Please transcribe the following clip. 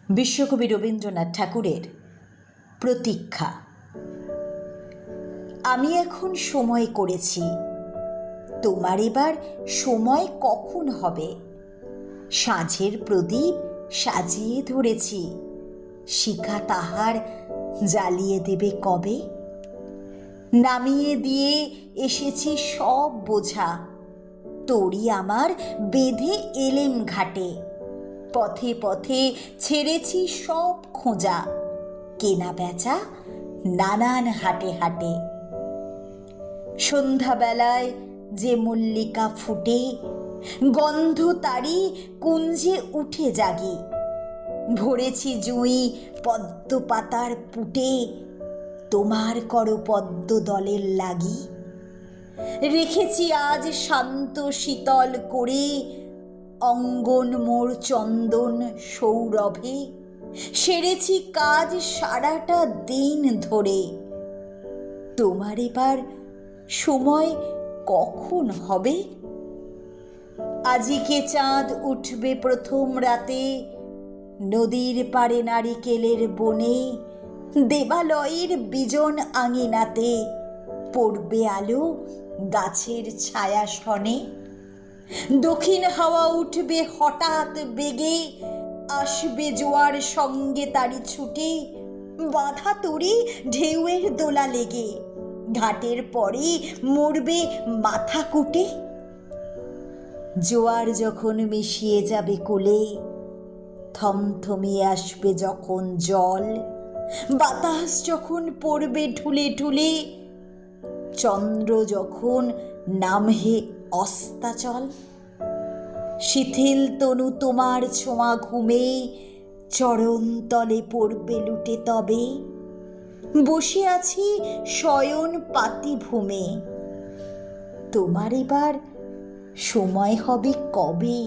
বিশ্বকবি রবীন্দ্রনাথ ঠাকুরের প্রতীক্ষা। আমি এখন সময় করেছি, তোমার এবার সময় কখন হবে? সাঁঝের প্রদীপ সাজিয়ে ধরেছি, শিখা তাহার জ্বালিয়ে দেবে কবে? নামিয়ে দিয়ে এসেছি সব বোঝা, তোরই আমার বেঁধে এলেম ঘাটে। পথে পথে ছেড়েছি সব খোঁজা, কেনা বেচা নানান হাটে হাটে। সন্ধ্যাবেলায় যে মল্লিকা ফুটে, গন্ধ তারি কুঞ্জে উঠে জাগি। ভরেছি জুঁই পদ্ম পাতার পুটে, তোমার করো পদ্ম দলের লাগি। রেখেছি আজ শান্ত শীতল করে, অঙ্গন মোর চন্দন সৌরভে। সেরেছি কাজ সারাটা দিন ধরে, তোমার এবার সময় কখন হবে? আজিকে চাঁদ উঠবে প্রথম রাতে, নদীর পাড়ে নারিকেলের বনে। দেবালয়ের বিজন আঙিনাতে পড়বে আলো গাছের ছায়া শনে। দক্ষিণ হাওয়া উঠবে হঠাৎ বেগে, আসবে জোয়ার সঙ্গে তারি ছুটে। বাঁধা তরি ঢেউয়ের দোলা লেগে, ঘাটের পরে মরবে মাথা কুটে। জোয়ার যখন মিশিয়ে যাবে কোলে, থমথমিয়ে আসবে যখন জল। বাতাস যখন পড়বে ঠুলে ঠুলে, চন্দ্র যখন নামহে অস্তাচল। শিথিল তনু তোমার ছোঁয়া ঘুমে, চরণ তলে পড়বে লুটে তবে। বসে আছি শয়ন পাতি ভূমে, তোমার এবার সময় হবে কবে?